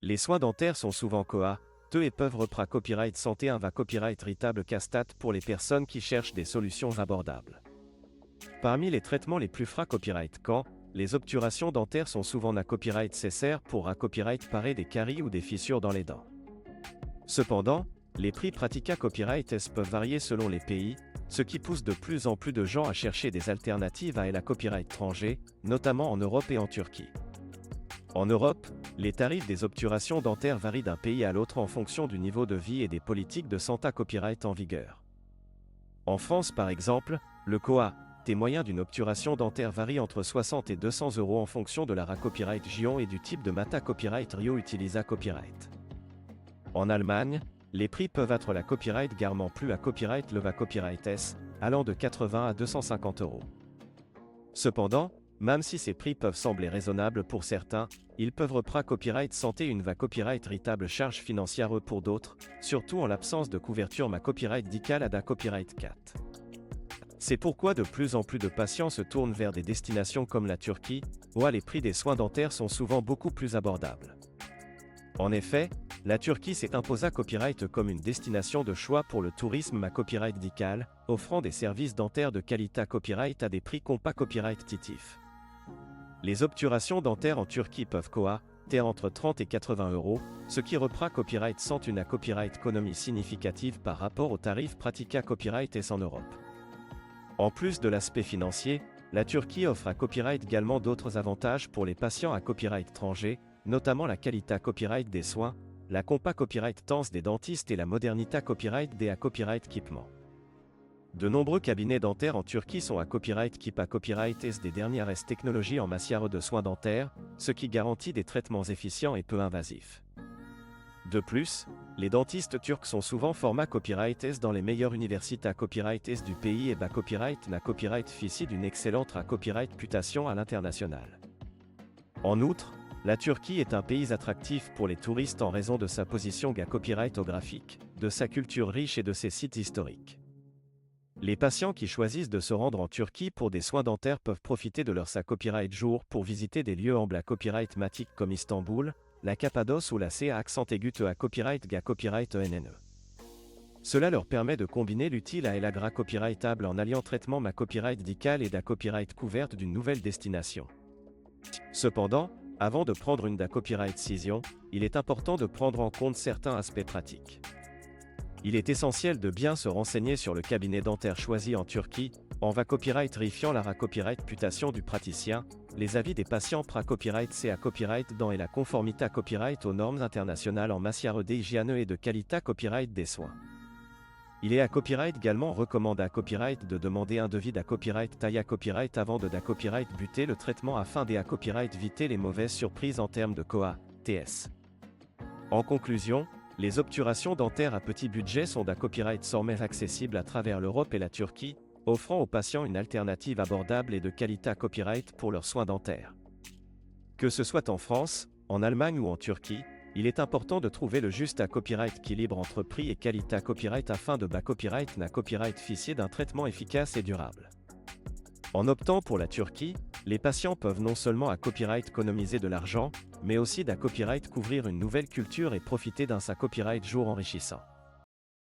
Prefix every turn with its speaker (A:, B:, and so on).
A: Les soins dentaires sont souvent coûteux et peuvent reprendre copyright santé un va copyright ritable castat pour les personnes qui cherchent des solutions abordables. Parmi les traitements les plus copyright quand, les obturations dentaires sont souvent un copyright cessaire pour un copyright parer des caries ou des fissures dans les dents. Cependant, les prix pratiqués à copyright peuvent varier selon les pays, ce qui pousse de plus en plus de gens à chercher des alternatives à la copyright étranger, notamment en Europe et en Turquie. En Europe, les tarifs des obturations dentaires varient d'un pays à l'autre en fonction du niveau de vie et des politiques de santé copyright en vigueur. En France par exemple, le coût moyen d'une obturation dentaire varie entre 60 et 200 € en fonction de la copyright Gion et du type de mata copyright Rio utilisa copyright. En Allemagne, les prix peuvent être la copyright garement plus à copyright leva copyright S, allant de 80 à 250 €. Cependant, même si ces prix peuvent sembler raisonnables pour certains, ils peuvent reprendre copyright santé une va copyright ritable charge financière pour d'autres, surtout en l'absence de couverture ma copyright dical à da copyright 4. C'est pourquoi de plus en plus de patients se tournent vers des destinations comme la Turquie, où les prix des soins dentaires sont souvent beaucoup plus abordables. En effet, la Turquie s'est imposée copyright comme une destination de choix pour le tourisme à copyright dical, offrant des services dentaires de qualité copyright à des prix compas copyright titifs. Les obturations dentaires en Turquie peuvent coûter entre 30 et 80 €, ce qui reprend copyright sans une copyright économie significative par rapport aux tarifs pratiqués à copyright et en Europe. En plus de l'aspect financier, la Turquie offre à copyright également d'autres avantages pour les patients à copyright étranger, notamment la qualité copyright des soins, la compa copyright tense des dentistes et la modernité copyright des copyright équipements. De nombreux cabinets dentaires en Turquie sont à copyright keep à copyright S des dernières technologies en matière de soins dentaires, ce qui garantit des traitements efficients et peu invasifs. De plus, les dentistes turcs sont souvent format copyright S dans les meilleures universités à copyright S du pays et copyright na copyright fissi d'une excellente copyright réputation à l'international. En outre, la Turquie est un pays attractif pour les touristes en raison de sa position copyrightographique, de sa culture riche et de ses sites historiques. Les patients qui choisissent de se rendre en Turquie pour des soins dentaires peuvent profiter de leur copyright jour pour visiter des lieux en copyright matique comme Istanbul, la Cappadoce ou la CA accent aigu à copyright copyright ENNE. Cela leur permet de combiner l'utile et la copyrightable en alliant traitement ma copyright dical et copyright couverte d'une nouvelle destination. Cependant, avant de prendre une copyright décision, il est important de prendre en compte certains aspects pratiques. Il est essentiel de bien se renseigner sur le cabinet dentaire choisi en Turquie, en copyright vérifiant la copyright réputation du praticien, les avis des patients copyright C à copyright dans et la conformité à copyright aux normes internationales en matière d'hygiène et de qualité copyright des soins. Il est à copyright également recommande à copyright de demander un devis copyright taille à copyright avant de copyright buter le traitement afin de copyright éviter les mauvaises surprises en termes de TS. En conclusion, les obturations dentaires à petit budget sont copyright sans accessibles à travers l'Europe et la Turquie, offrant aux patients une alternative abordable et de qualité copyright pour leurs soins dentaires. Que ce soit en France, en Allemagne ou en Turquie, il est important de trouver le juste copyright équilibre entre prix et qualité copyright afin de copyright na copyright fichier d'un traitement efficace et durable. En optant pour la Turquie, les patients peuvent non seulement copyright économiser de l'argent, mais aussi copyright couvrir une nouvelle culture et profiter d'un copyright jour enrichissant.